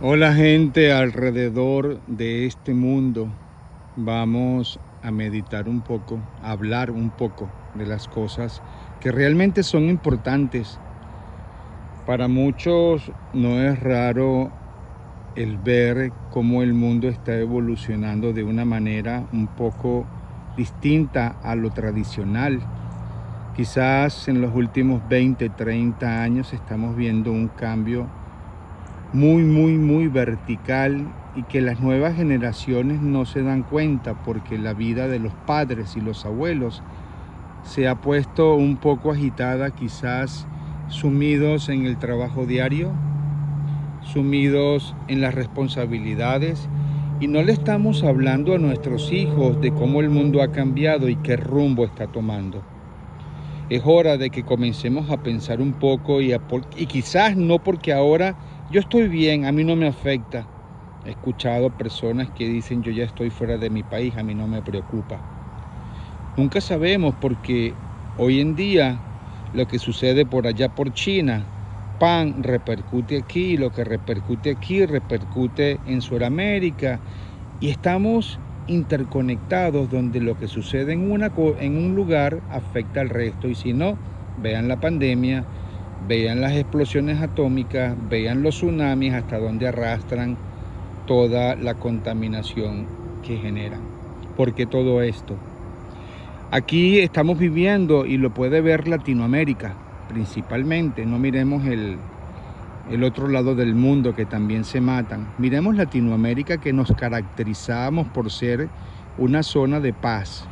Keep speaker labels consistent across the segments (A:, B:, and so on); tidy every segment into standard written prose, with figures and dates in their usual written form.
A: Hola gente alrededor de este mundo. Vamos a meditar un poco, a hablar un poco de las cosas que realmente son importantes. Para muchos no es raro el ver cómo el mundo está evolucionando de una manera un poco distinta a lo tradicional. Quizás en los últimos 20, 30 años estamos viendo un cambio muy vertical y que las nuevas generaciones no se dan cuenta porque la vida de los padres y los abuelos se ha puesto un poco agitada, quizás sumidos en el trabajo diario, sumidos en las responsabilidades, y no le estamos hablando a nuestros hijos de cómo el mundo ha cambiado y qué rumbo está tomando. Es hora de que comencemos a pensar un poco y quizás no, porque ahora yo estoy bien, a mí no me afecta. He escuchado personas que dicen: yo ya estoy fuera de mi país, a mí no me preocupa. Nunca sabemos, porque hoy en día lo que sucede por allá por China, repercute aquí, lo que repercute aquí repercute en Sudamérica, y estamos interconectados, donde lo que sucede en un lugar afecta al resto. Y si no, vean la pandemia, vean las explosiones atómicas, vean los tsunamis, hasta donde arrastran toda la contaminación que generan. ¿Por qué todo esto? Aquí estamos viviendo, y lo puede ver Latinoamérica principalmente. No miremos el otro lado del mundo, que también se matan. Miremos Latinoamérica, que nos caracterizábamos por ser una zona de paz.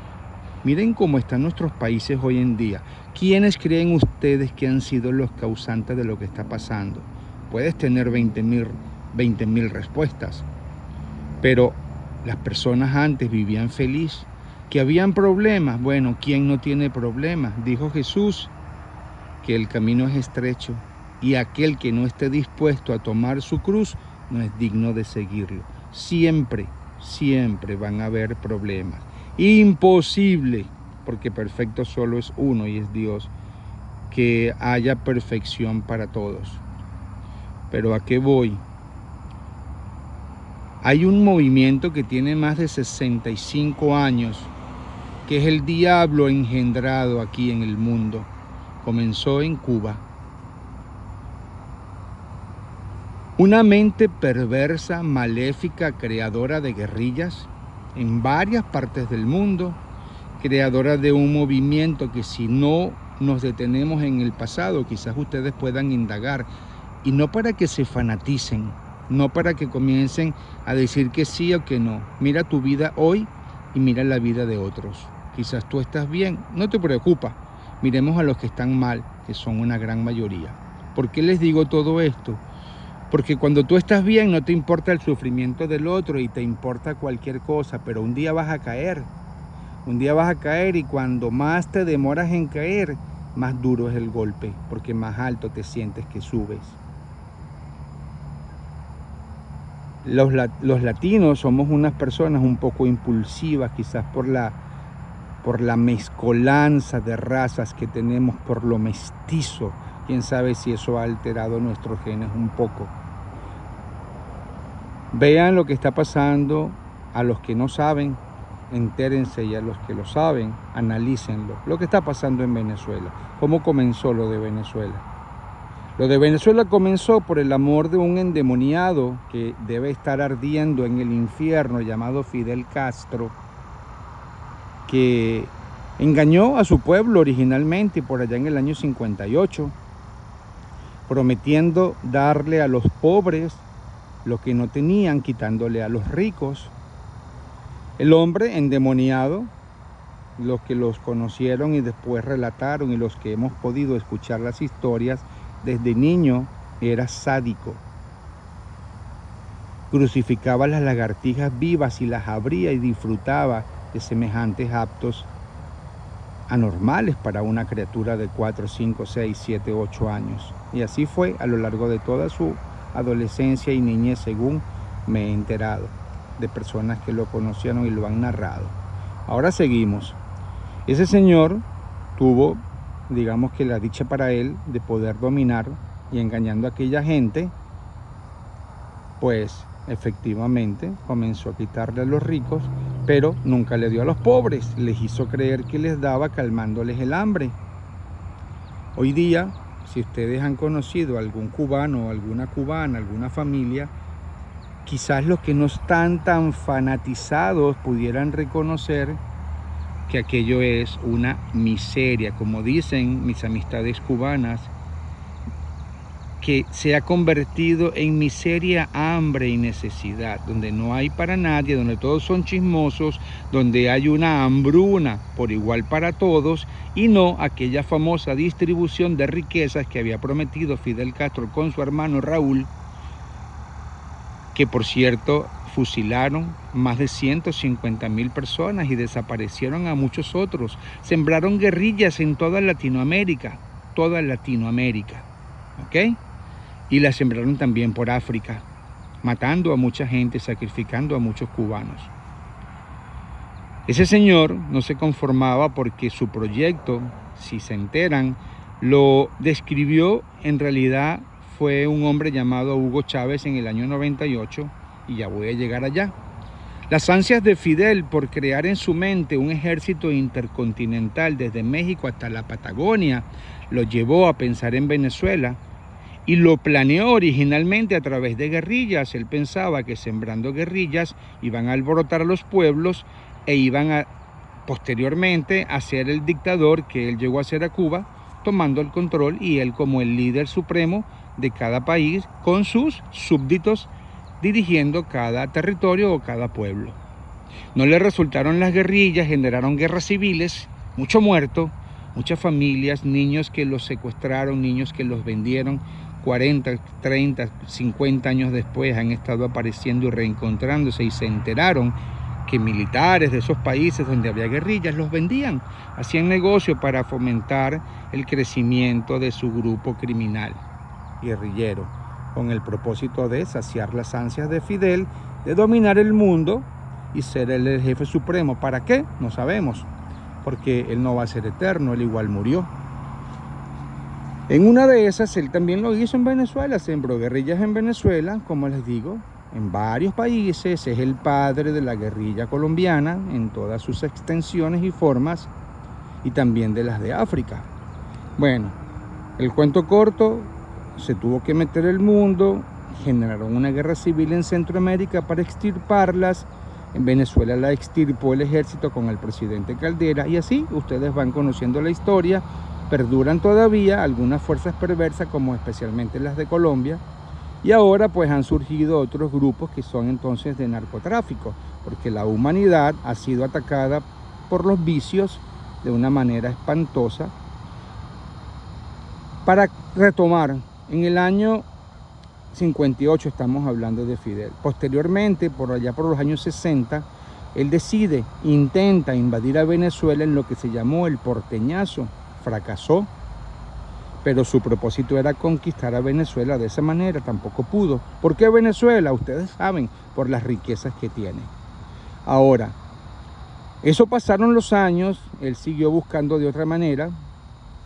A: Miren cómo están nuestros países hoy en día. ¿Quiénes creen ustedes que han sido los causantes de lo que está pasando? Puedes tener 20.000 respuestas, pero las personas antes vivían feliz. ¿Que habían problemas? Bueno, ¿quién no tiene problemas? Dijo Jesús que el camino es estrecho, y aquel que no esté dispuesto a tomar su cruz no es digno de seguirlo. Siempre van a haber problemas. Imposible, porque perfecto solo es uno, y es Dios, que haya perfección para todos. Pero ¿a qué voy? Hay un movimiento que tiene más de 65 años, que es el diablo engendrado aquí en el mundo. Comenzó en Cuba. Una mente perversa, maléfica, creadora de guerrillas en varias partes del mundo, creadora de un movimiento que, si no nos detenemos en el pasado, quizás ustedes puedan indagar, y no para que se fanaticen, no para que comiencen a decir que sí o que no. Mira tu vida hoy y mira la vida de otros. Quizás tú estás bien, no te preocupa. Miremos a los que están mal, que son una gran mayoría. ¿Por qué les digo todo esto? Porque cuando tú estás bien no te importa el sufrimiento del otro y te importa cualquier cosa, pero un día vas a caer. Un día vas a caer, y cuando más te demoras en caer, más duro es el golpe, porque más alto te sientes que subes. Los latinos somos unas personas un poco impulsivas, quizás por la mezcolanza de razas que tenemos, por lo mestizo. Quién sabe si eso ha alterado nuestros genes un poco. Vean lo que está pasando. A los que no saben, entérense, y a los que lo saben, analícenlo. Lo que está pasando en Venezuela. ¿Cómo comenzó lo de Venezuela? Lo de Venezuela comenzó por el amor de un endemoniado que debe estar ardiendo en el infierno, llamado Fidel Castro, que engañó a su pueblo originalmente por allá en el año 58, prometiendo darle a los pobres lo que no tenían, quitándole a los ricos. El hombre endemoniado, los que los conocieron y después relataron, y los que hemos podido escuchar las historias, desde niño era sádico. Crucificaba las lagartijas vivas y las abría, y disfrutaba de semejantes actos anormales para una criatura de 4, 5, 6, 7, 8 años. Y así fue a lo largo de toda su adolescencia y niñez, según me he enterado de personas que lo conocieron y lo han narrado. Ahora seguimos. Ese señor tuvo, digamos que la dicha para él, de poder dominar, y engañando a aquella gente, pues efectivamente comenzó a quitarle a los ricos, pero nunca le dio a los pobres, les hizo creer que les daba calmándoles el hambre. Hoy día, si ustedes han conocido a algún cubano o alguna cubana, alguna familia, quizás los que no están tan fanatizados pudieran reconocer que aquello es una miseria, como dicen mis amistades cubanas, que se ha convertido en miseria, hambre y necesidad, donde no hay para nadie, donde todos son chismosos, donde hay una hambruna por igual para todos y no aquella famosa distribución de riquezas que había prometido Fidel Castro con su hermano Raúl, que por cierto fusilaron más de 150,000 personas y desaparecieron a muchos otros, sembraron guerrillas en toda Latinoamérica, ¿ok? Y la sembraron también por África, matando a mucha gente, sacrificando a muchos cubanos. Ese señor no se conformaba porque su proyecto, si se enteran, lo describió, en realidad fue un hombre llamado Hugo Chávez en el año 98, y ya voy a llegar allá. Las ansias de Fidel por crear en su mente un ejército intercontinental desde México hasta la Patagonia lo llevó a pensar en Venezuela, y lo planeó originalmente a través de guerrillas. Él pensaba que sembrando guerrillas iban a alborotar a los pueblos e iban a posteriormente a ser el dictador que él llegó a ser a Cuba, tomando el control, y él como el líder supremo de cada país con sus súbditos dirigiendo cada territorio o cada pueblo. No le resultaron las guerrillas, generaron guerras civiles, mucho muerto, muchas familias, niños que los secuestraron, niños que los vendieron. 40, 30, 50 años después han estado apareciendo y reencontrándose, y se enteraron que militares de esos países donde había guerrillas los vendían, hacían negocio para fomentar el crecimiento de su grupo criminal guerrillero, con el propósito de saciar las ansias de Fidel de dominar el mundo y ser el jefe supremo. ¿Para qué? No sabemos, porque él no va a ser eterno, él igual murió. En una de esas, él también lo hizo en Venezuela, sembró guerrillas en Venezuela, como les digo, en varios países. Es el padre de la guerrilla colombiana en todas sus extensiones y formas, y también de las de África. Bueno, el cuento corto, se tuvo que meter el mundo, generaron una guerra civil en Centroamérica para extirparlas. En Venezuela la extirpó el ejército con el presidente Caldera, y así ustedes van conociendo la historia. Perduran todavía algunas fuerzas perversas, como especialmente las de Colombia, y ahora pues han surgido otros grupos que son entonces de narcotráfico, porque la humanidad ha sido atacada por los vicios de una manera espantosa. Para retomar, en el año 58 estamos hablando de Fidel. Posteriormente, por allá por los años 60, él intenta invadir a Venezuela en lo que se llamó el porteñazo. Fracasó, pero su propósito era conquistar a Venezuela. De esa manera tampoco pudo. ¿Por qué Venezuela? Ustedes saben, por las riquezas que tiene. Ahora, eso pasaron los años, él siguió buscando de otra manera,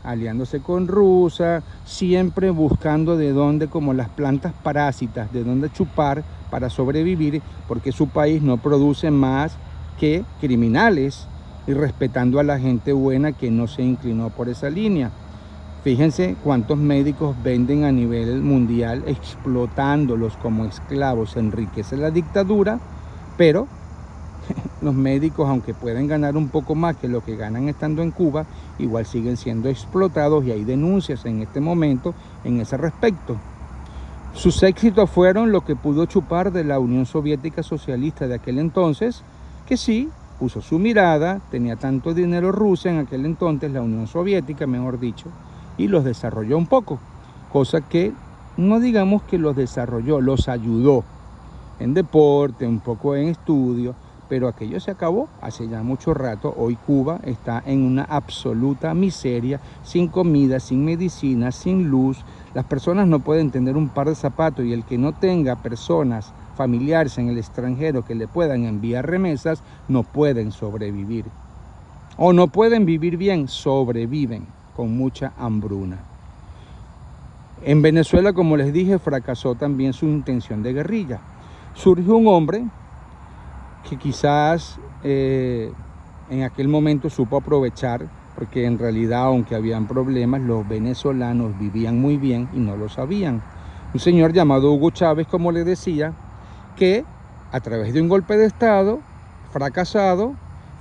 A: aliándose con Rusia, siempre buscando de dónde, como las plantas parásitas, de dónde chupar para sobrevivir, porque su país no produce más que criminales, y respetando a la gente buena que no se inclinó por esa línea. Fíjense cuántos médicos venden a nivel mundial, explotándolos como esclavos. Enriquece la dictadura, pero los médicos, aunque pueden ganar un poco más que lo que ganan estando en Cuba, igual siguen siendo explotados, y hay denuncias en este momento en ese respecto. Sus éxitos fueron lo que pudo chupar de la Unión Soviética Socialista de aquel entonces, que sí puso su mirada, tenía tanto dinero Rusia en aquel entonces, la Unión Soviética mejor dicho, y los desarrolló un poco, cosa que no digamos que los desarrolló, los ayudó en deporte, un poco en estudio, pero aquello se acabó hace ya mucho rato. Hoy Cuba está en una absoluta miseria, sin comida, sin medicina, sin luz. Las personas no pueden tener un par de zapatos, y el que no tenga personas familiares en el extranjero que le puedan enviar remesas, no pueden sobrevivir. O no pueden vivir bien, sobreviven con mucha hambruna. En Venezuela, como les dije, fracasó también su intención de guerrilla. surge un hombre que quizás en aquel momento supo aprovechar, porque en realidad, aunque habían problemas, los venezolanos vivían muy bien y no lo sabían. Un señor llamado Hugo Chávez, como le decía, que a través de un golpe de Estado fracasado,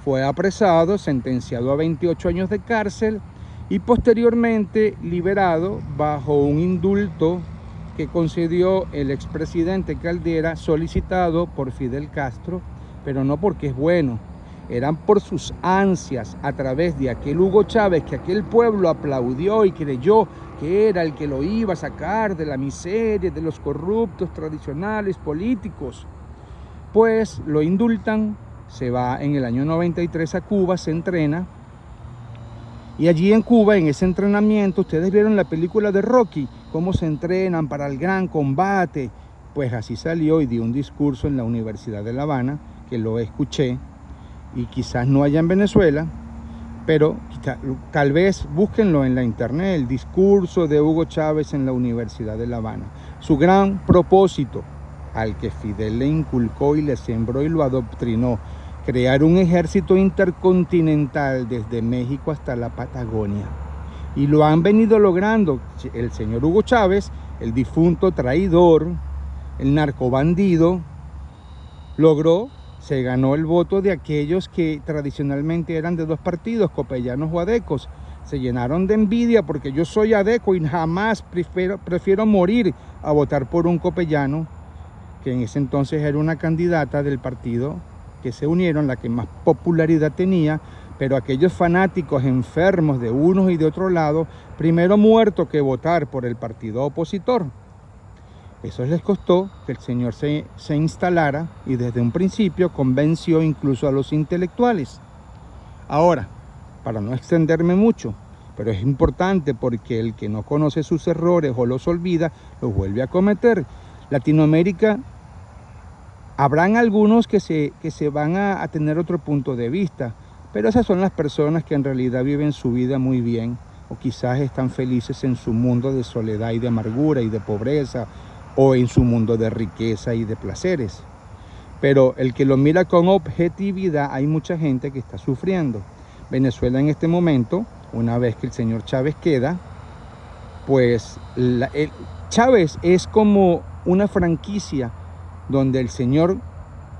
A: fue apresado, sentenciado a 28 años de cárcel y posteriormente liberado bajo un indulto que concedió el expresidente Caldera, solicitado por Fidel Castro, pero no porque es bueno, eran por sus ansias a través de aquel Hugo Chávez que aquel pueblo aplaudió y creyó que era el que lo iba a sacar de la miseria, de los corruptos tradicionales políticos. Pues lo indultan, se va en el año 93 a Cuba, se entrena, y allí en Cuba, en ese entrenamiento, ustedes vieron la película de Rocky, cómo se entrenan para el gran combate. Pues así salió y dio un discurso en la Universidad de La Habana, que lo escuché, y quizás no haya en Venezuela, pero tal vez búsquenlo en la internet, el discurso de Hugo Chávez en la Universidad de La Habana. Su gran propósito, al que Fidel le inculcó y le sembró y lo adoctrinó, crear un ejército intercontinental desde México hasta la Patagonia. Y lo han venido logrando. El señor Hugo Chávez, el difunto traidor, el narcobandido, se ganó el voto de aquellos que tradicionalmente eran de dos partidos, copellanos o adecos. Se llenaron de envidia porque yo soy adeco y jamás prefiero morir a votar por un copellano, que en ese entonces era una candidata del partido que se unieron, la que más popularidad tenía, pero aquellos fanáticos enfermos de unos y de otro lado, primero muerto que votar por el partido opositor. Eso les costó que el señor se instalara y desde un principio convenció incluso a los intelectuales. Ahora, para no extenderme mucho, pero es importante porque el que no conoce sus errores o los olvida, los vuelve a cometer. Latinoamérica, habrán algunos que se van a tener otro punto de vista, pero esas son las personas que en realidad viven su vida muy bien, o quizás están felices en su mundo de soledad y de amargura y de pobreza, o en su mundo de riqueza y de placeres. Pero el que lo mira con objetividad, hay mucha gente que está sufriendo. Venezuela en este momento, una vez que el señor Chávez queda, pues Chávez es como una franquicia donde el señor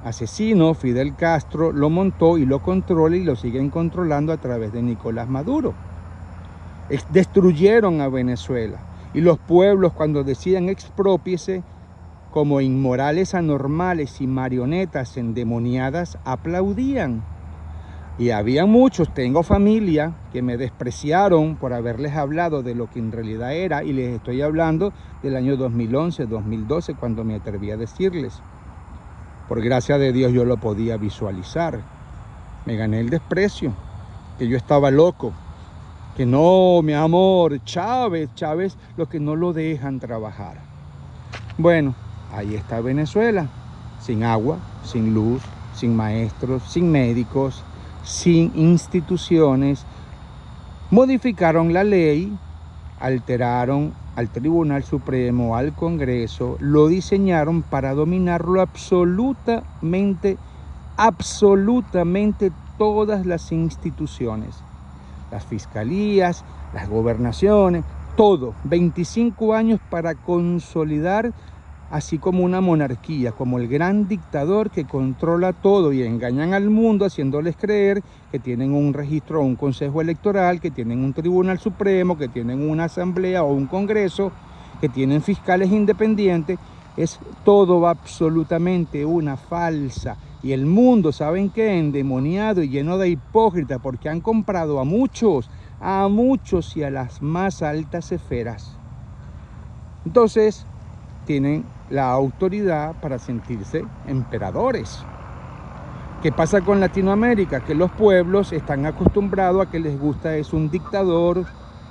A: asesino Fidel Castro lo montó y lo controla y lo siguen controlando a través de Nicolás Maduro. Destruyeron a Venezuela y los pueblos, cuando decían exprópiese, como inmorales anormales y marionetas endemoniadas, aplaudían. Y había muchos, tengo familia, que me despreciaron por haberles hablado de lo que en realidad era, y les estoy hablando del año 2011, 2012, cuando me atreví a decirles. Por gracia de Dios yo lo podía visualizar. Me gané el desprecio, que yo estaba loco, que no, mi amor, Chávez, los que no lo dejan trabajar. Bueno, ahí está Venezuela, sin agua, sin luz, sin maestros, sin médicos, sin instituciones. Modificaron la ley, alteraron al Tribunal Supremo, al Congreso, lo diseñaron para dominarlo absolutamente todas las instituciones, las fiscalías, las gobernaciones, todo. 25 años para consolidar, así como una monarquía, como el gran dictador que controla todo, y engañan al mundo haciéndoles creer que tienen un registro o un consejo electoral, que tienen un tribunal supremo, que tienen una asamblea o un congreso, que tienen fiscales independientes. Todo absolutamente una falsa. Y el mundo, ¿saben qué? Endemoniado y lleno de hipócritas, porque han comprado a muchos y a las más altas esferas. Entonces, tienen la autoridad para sentirse emperadores. ¿Qué pasa con Latinoamérica? Que los pueblos están acostumbrados a que les gusta es un dictador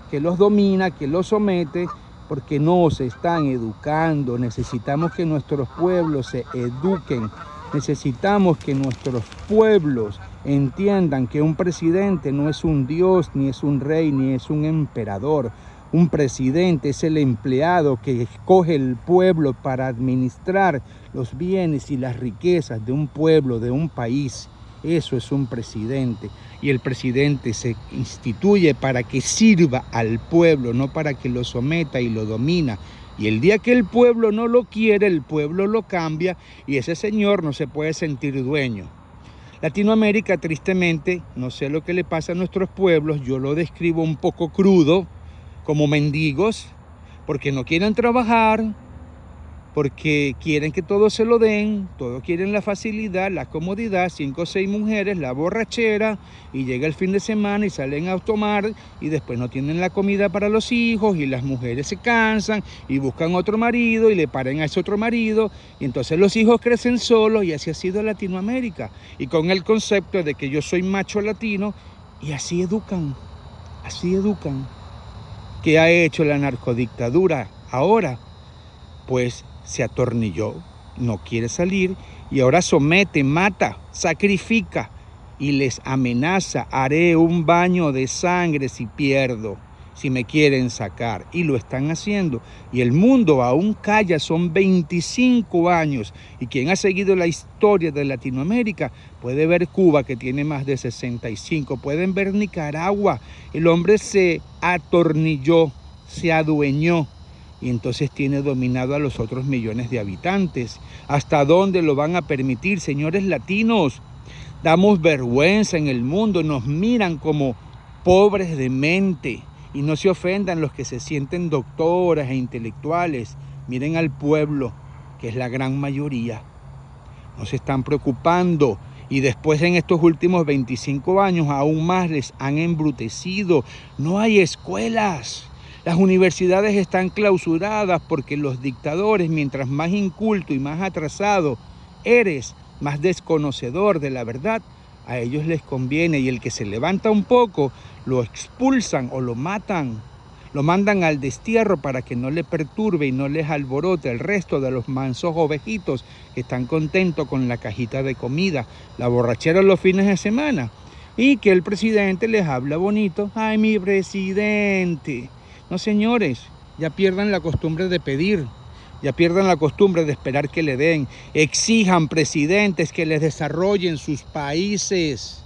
A: que los domina, que los somete, porque no se están educando. Necesitamos que nuestros pueblos se eduquen. Necesitamos que nuestros pueblos entiendan que un presidente no es un dios, ni es un rey, ni es un emperador. Un presidente es el empleado que escoge el pueblo para administrar los bienes y las riquezas de un pueblo, de un país. Eso es un presidente. Y el presidente se instituye para que sirva al pueblo, no para que lo someta y lo domina. Y el día que el pueblo no lo quiere, el pueblo lo cambia y ese señor no se puede sentir dueño. Latinoamérica, tristemente, no sé lo que le pasa a nuestros pueblos, yo lo describo un poco crudo, como mendigos, porque no quieren trabajar, porque quieren que todo se lo den, todos quieren la facilidad, la comodidad, 5 o 6 mujeres, la borrachera, y llega el fin de semana y salen a tomar y después no tienen la comida para los hijos y las mujeres se cansan y buscan otro marido y le paren a ese otro marido y entonces los hijos crecen solos y así ha sido Latinoamérica. Y con el concepto de que yo soy macho latino y así educan, así educan. ¿Qué ha hecho la narcodictadura ahora? Pues se atornilló, no quiere salir y ahora somete, mata, sacrifica y les amenaza: haré un baño de sangre si pierdo, si me quieren sacar. Y lo están haciendo. Y el mundo aún calla, son 25 años. Y quien ha seguido la historia de Latinoamérica puede ver Cuba, que tiene más de 65. Pueden ver Nicaragua. El hombre se atornilló, se adueñó. Y entonces tiene dominado a los otros millones de habitantes. ¿Hasta dónde lo van a permitir, señores latinos? Damos vergüenza en el mundo, nos miran como pobres de mente. Y no se ofendan los que se sienten doctoras e intelectuales. Miren al pueblo, que es la gran mayoría. No se están preocupando. Y después en estos últimos 25 años aún más les han embrutecido. No hay escuelas. Las universidades están clausuradas porque los dictadores, mientras más inculto y más atrasado eres, más desconocedor de la verdad, a ellos les conviene. Y el que se levanta un poco, lo expulsan o lo matan. Lo mandan al destierro para que no le perturbe y no les alborote el resto de los mansos ovejitos que están contentos con la cajita de comida, la borrachera los fines de semana. Y que el presidente les habla bonito. ¡Ay, mi presidente! No, señores, ya pierdan la costumbre de pedir, ya pierdan la costumbre de esperar que le den. Exijan presidentes que les desarrollen sus países.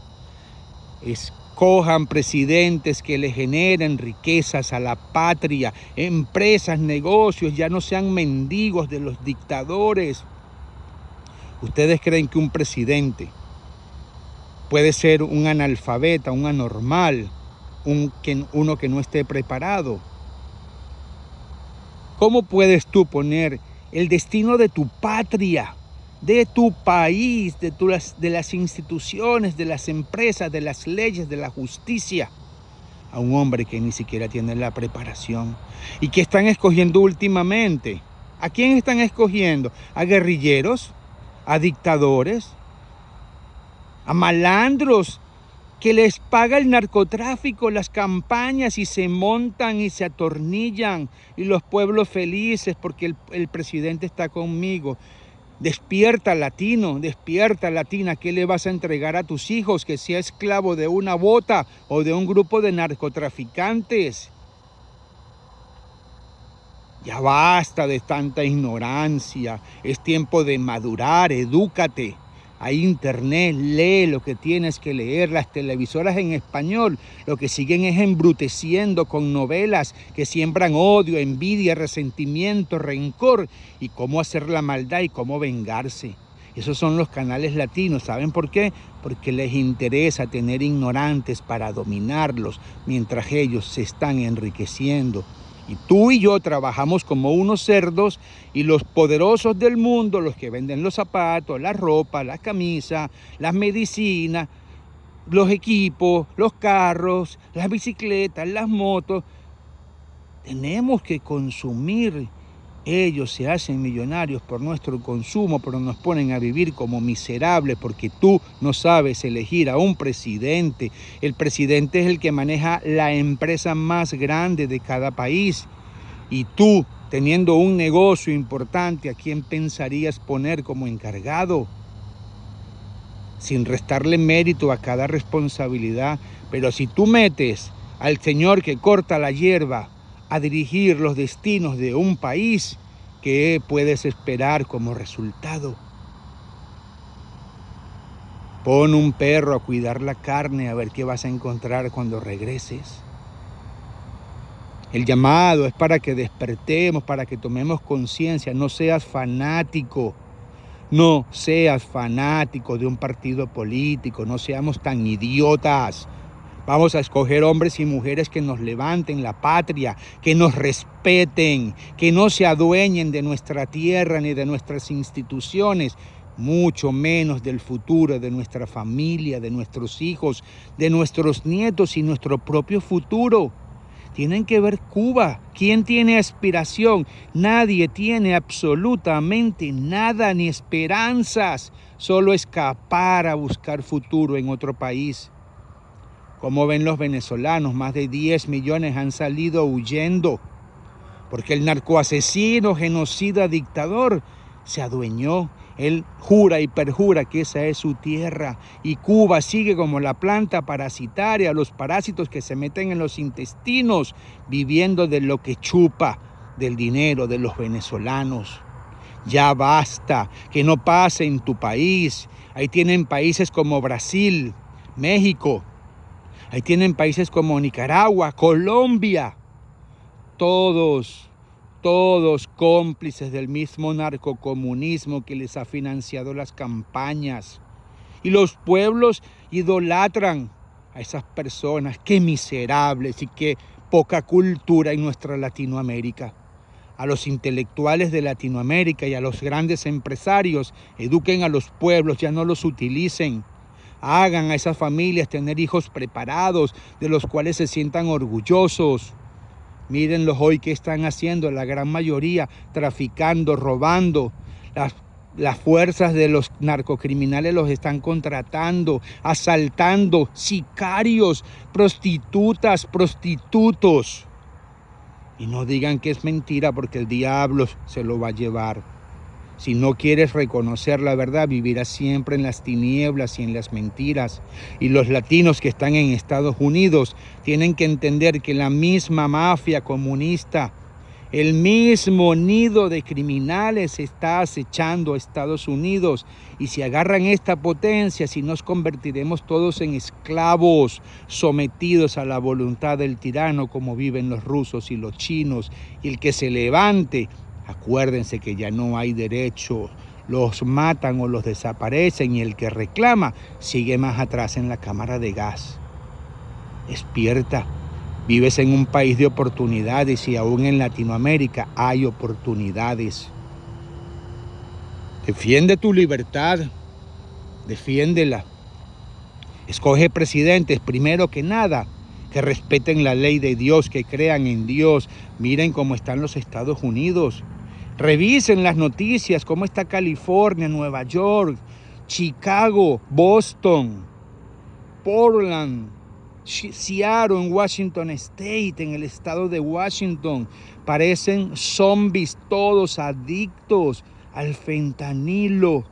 A: Escojan presidentes que le generen riquezas a la patria, empresas, negocios, ya no sean mendigos de los dictadores. ¿Ustedes creen que un presidente puede ser un analfabeta, un anormal, uno que no esté preparado? ¿Cómo puedes tú poner el destino de tu patria, de tu país, de las instituciones, de las empresas, de las leyes, de la justicia, a un hombre que ni siquiera tiene la preparación? ¿Y qué están escogiendo últimamente? ¿A quién están escogiendo? ¿A guerrilleros? ¿A dictadores? ¿A malandros que les paga el narcotráfico, las campañas, y se montan y se atornillan, y los pueblos felices porque el presidente está conmigo? Despierta, latino, despierta, latina. ¿Qué le vas a entregar a tus hijos? ¿Que sea esclavo de una bota o de un grupo de narcotraficantes? Ya basta de tanta ignorancia. Es tiempo de madurar, edúcate. Hay internet, lee lo que tienes que leer. Las televisoras en español lo que siguen es embruteciendo con novelas que siembran odio, envidia, resentimiento, rencor y cómo hacer la maldad y cómo vengarse. Esos son los canales latinos. ¿Saben por qué? Porque les interesa tener ignorantes para dominarlos mientras ellos se están enriqueciendo. Y tú y yo trabajamos como unos cerdos, y los poderosos del mundo, los que venden los zapatos, la ropa, la camisa, las medicinas, los equipos, los carros, las bicicletas, las motos, tenemos que consumir. Ellos se hacen millonarios por nuestro consumo, pero nos ponen a vivir como miserables porque tú no sabes elegir a un presidente. El presidente es el que maneja la empresa más grande de cada país. Y tú, teniendo un negocio importante, ¿a quién pensarías poner como encargado? Sin restarle mérito a cada responsabilidad. Pero si tú metes al señor que corta la hierba, a dirigir los destinos de un país, ¿qué puedes esperar como resultado? Pon un perro a cuidar la carne a ver qué vas a encontrar cuando regreses. El llamado es para que despertemos, para que tomemos conciencia. No seas fanático. No seas fanático de un partido político. No seamos tan idiotas. Vamos a escoger hombres y mujeres que nos levanten la patria, que nos respeten, que no se adueñen de nuestra tierra ni de nuestras instituciones, mucho menos del futuro de nuestra familia, de nuestros hijos, de nuestros nietos y nuestro propio futuro. Tienen que ver Cuba. ¿Quién tiene aspiración? Nadie tiene absolutamente nada ni esperanzas. Solo escapar a buscar futuro en otro país. Como ven los venezolanos, más de 10 millones han salido huyendo. Porque el narcoasesino, genocida, dictador se adueñó. Él jura y perjura que esa es su tierra y Cuba sigue como la planta parasitaria, los parásitos que se meten en los intestinos, viviendo de lo que chupa, del dinero de los venezolanos. Ya basta, que no pase en tu país. Ahí tienen países como Brasil, México, ahí tienen países como Nicaragua, Colombia, todos cómplices del mismo narcocomunismo que les ha financiado las campañas. Y los pueblos idolatran a esas personas. Qué miserables y qué poca cultura en nuestra Latinoamérica. A los intelectuales de Latinoamérica y a los grandes empresarios, eduquen a los pueblos, ya no los utilicen. Hagan a esas familias tener hijos preparados, de los cuales se sientan orgullosos. Mírenlos hoy qué están haciendo, la gran mayoría traficando, robando. Las fuerzas de los narcocriminales los están contratando, asaltando, sicarios, prostitutas, prostitutos. Y no digan que es mentira porque el diablo se lo va a llevar. Si no quieres reconocer la verdad, vivirás siempre en las tinieblas y en las mentiras. Y los latinos que están en Estados Unidos tienen que entender que la misma mafia comunista, el mismo nido de criminales está acechando a Estados Unidos. Y si agarran esta potencia, si nos convertiremos todos en esclavos, sometidos a la voluntad del tirano, como viven los rusos y los chinos. Y el que se levante, acuérdense que ya no hay derecho, los matan o los desaparecen y el que reclama sigue más atrás en la cámara de gas. Despierta, vives en un país de oportunidades y aún en Latinoamérica hay oportunidades. Defiende tu libertad, defiéndela. Escoge presidentes primero que nada, que respeten la ley de Dios, que crean en Dios. Miren cómo están los Estados Unidos. Revisen las noticias, cómo está California, Nueva York, Chicago, Boston, Portland, Seattle, en Washington State, en el estado de Washington. Parecen zombies, todos adictos al fentanilo,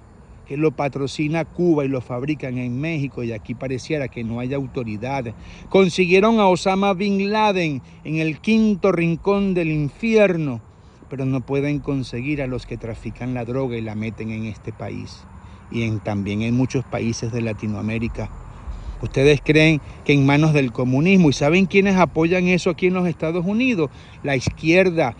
A: que lo patrocina Cuba y lo fabrican en México, y aquí pareciera que no hay autoridad. Consiguieron a Osama Bin Laden en el quinto rincón del infierno, pero no pueden conseguir a los que trafican la droga y la meten en este país y también en muchos países de Latinoamérica. ¿Ustedes creen que en manos del comunismo? ¿Y saben quiénes apoyan eso aquí en los Estados Unidos? La izquierda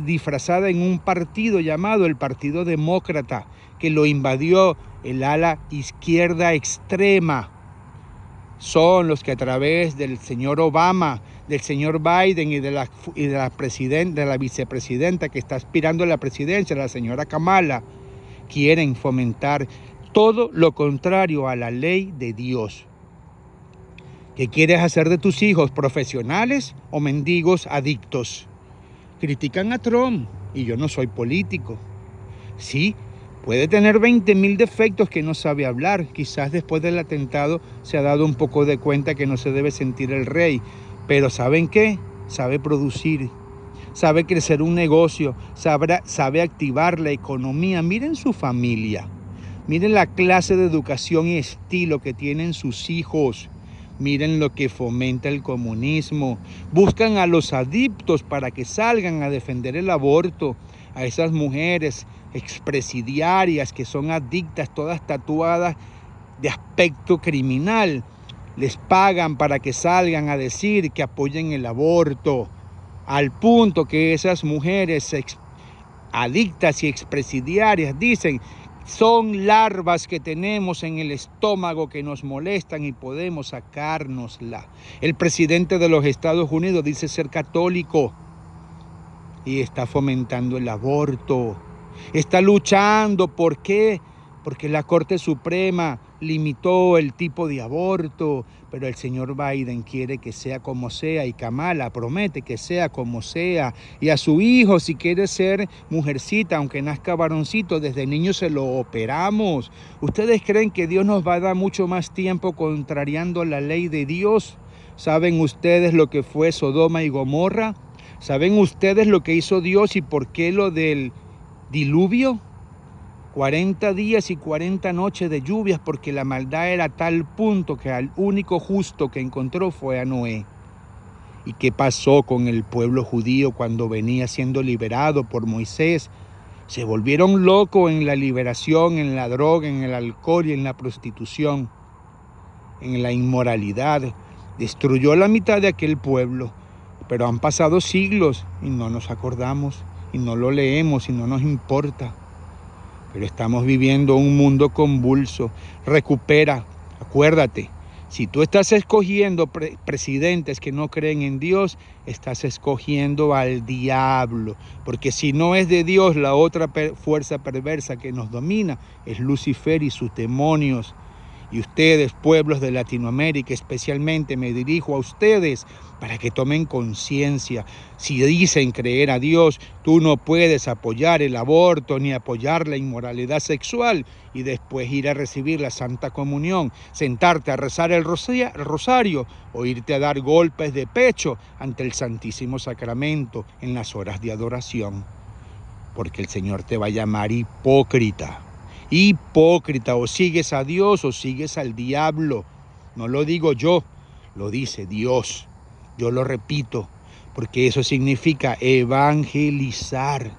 A: disfrazada en un partido llamado el Partido Demócrata, que lo invadió el ala izquierda extrema. Son los que a través del señor Obama, del señor Biden y de la vicepresidenta que está aspirando a la presidencia, la señora Kamala, quieren fomentar todo lo contrario a la ley de Dios. ¿Qué quieres hacer de tus hijos? ¿Profesionales o mendigos adictos? Critican a Trump y yo no soy político. Sí, puede tener 20,000 defectos, que no sabe hablar. Quizás después del atentado se ha dado un poco de cuenta que no se debe sentir el rey. Pero ¿saben qué? Sabe producir, sabe crecer un negocio, sabe activar la economía. Miren su familia. Miren la clase de educación y estilo que tienen sus hijos. Miren lo que fomenta el comunismo. Buscan a los adictos para que salgan a defender el aborto. A esas mujeres expresidiarias que son adictas, todas tatuadas de aspecto criminal. Les pagan para que salgan a decir que apoyen el aborto. Al punto que esas mujeres adictas y expresidiarias dicen: son larvas que tenemos en el estómago que nos molestan y podemos sacárnosla. El presidente de los Estados Unidos dice ser católico y está fomentando el aborto. Está luchando. ¿Por qué? Porque la Corte Suprema limitó el tipo de aborto, pero el señor Biden quiere que sea como sea y Kamala promete que sea como sea. Y a su hijo, si quiere ser mujercita, aunque nazca varoncito, desde niño se lo operamos. ¿Ustedes creen que Dios nos va a dar mucho más tiempo contrariando la ley de Dios? ¿Saben ustedes lo que fue Sodoma y Gomorra? ¿Saben ustedes lo que hizo Dios y por qué lo del diluvio? 40 días y 40 noches de lluvias, porque la maldad era a tal punto que al único justo que encontró fue a Noé. ¿Y qué pasó con el pueblo judío cuando venía siendo liberado por Moisés? Se volvieron locos en la liberación, en la droga, en el alcohol y en la prostitución, en la inmoralidad. Destruyó la mitad de aquel pueblo, pero han pasado siglos y no nos acordamos, y no lo leemos y no nos importa. Pero estamos viviendo un mundo convulso. Recupera, acuérdate, si tú estás escogiendo presidentes que no creen en Dios, estás escogiendo al diablo. Porque si no es de Dios, la otra fuerza perversa que nos domina es Lucifer y sus demonios. Y ustedes, pueblos de Latinoamérica, especialmente me dirijo a ustedes para que tomen conciencia. Si dicen creer a Dios, tú no puedes apoyar el aborto ni apoyar la inmoralidad sexual y después ir a recibir la Santa Comunión, sentarte a rezar el rosario o irte a dar golpes de pecho ante el Santísimo Sacramento en las horas de adoración. Porque el Señor te va a llamar hipócrita. Hipócrita, o sigues a Dios o sigues al diablo. No lo digo yo, lo dice Dios. Yo lo repito, porque eso significa evangelizar,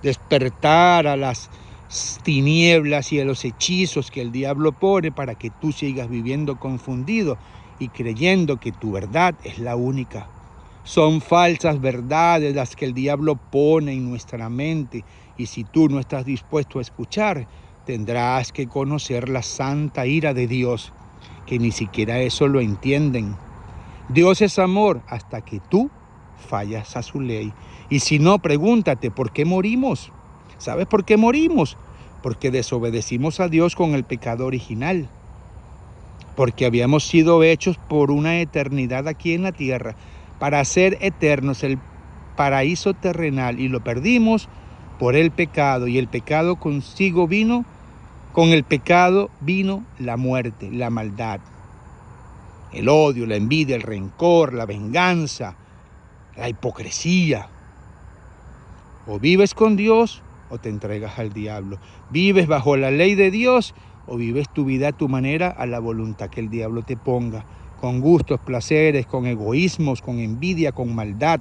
A: despertar a las tinieblas y a los hechizos que el diablo pone para que tú sigas viviendo confundido y creyendo que tu verdad es la única. Son falsas verdades las que el diablo pone en nuestra mente, y si tú no estás dispuesto a escuchar, tendrás que conocer la santa ira de Dios, que ni siquiera eso lo entienden. Dios es amor hasta que tú fallas a su ley. Y si no, pregúntate, ¿por qué morimos? ¿Sabes por qué morimos? Porque desobedecimos a Dios con el pecado original. Porque habíamos sido hechos por una eternidad aquí en la tierra, para ser eternos, el paraíso terrenal, y lo perdimos por el pecado, y el pecado consigo vino, con el pecado vino la muerte, la maldad, el odio, la envidia, el rencor, la venganza, la hipocresía. O vives con Dios o te entregas al diablo. Vives bajo la ley de Dios o vives tu vida a tu manera, a la voluntad que el diablo te ponga, con gustos, placeres, con egoísmos, con envidia, con maldad.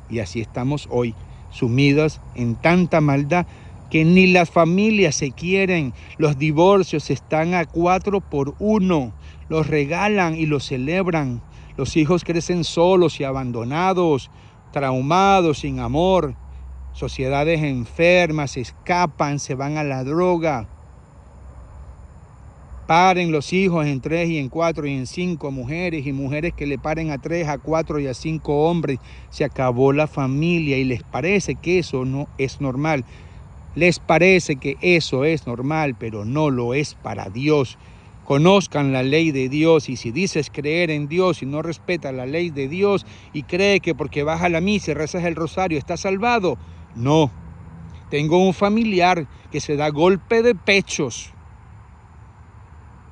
A: Y así estamos hoy, sumidos en tanta maldad que ni las familias se quieren. Los divorcios están a 4x1. Los regalan y los celebran. Los hijos crecen solos y abandonados, traumados, sin amor. Sociedades enfermas, se escapan, se van a la droga. Paren los hijos en 3 y en 4 y en 5 mujeres, y mujeres que le paren a 3, a 4 y a 5 hombres. Se acabó la familia y les parece que eso no es normal. Les parece que eso es normal, pero no lo es para Dios. Conozcan la ley de Dios, y si dices creer en Dios y no respetas la ley de Dios y cree que porque vas a la misa y rezas el rosario estás salvado, no. Tengo un familiar que se da golpe de pechos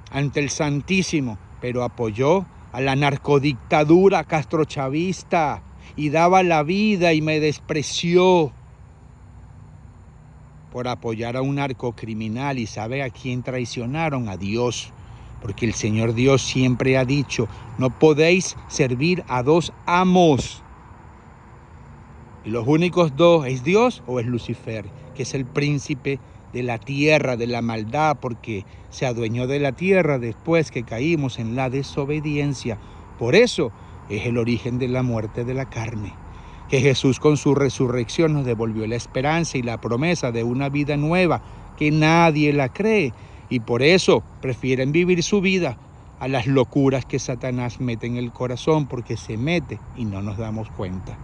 A: ante el Santísimo, pero apoyó a la narcodictadura castrochavista y daba la vida y me despreció por apoyar a un narcocriminal. ¿Y sabe a quién traicionaron? A Dios, Porque el Señor Dios siempre ha dicho, no podéis servir a dos amos. Y los únicos dos, ¿es Dios o es Lucifer? Que es el príncipe de la tierra, de la maldad, porque se adueñó de la tierra después que caímos en la desobediencia. Por eso es el origen de la muerte de la carne. Que Jesús con su resurrección nos devolvió la esperanza y la promesa de una vida nueva que nadie la cree. Y por eso prefieren vivir su vida a las locuras que Satanás mete en el corazón, porque se mete y no nos damos cuenta.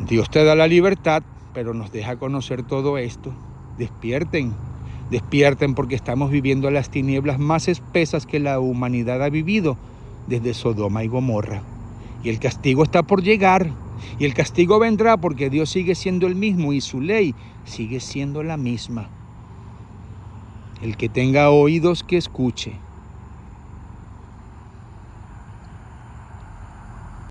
A: Dios te da la libertad, pero nos deja conocer todo esto. Despierten, despierten, porque estamos viviendo las tinieblas más espesas que la humanidad ha vivido desde Sodoma y Gomorra. Y el castigo está por llegar, y el castigo vendrá porque Dios sigue siendo el mismo y su ley sigue siendo la misma. El que tenga oídos que escuche.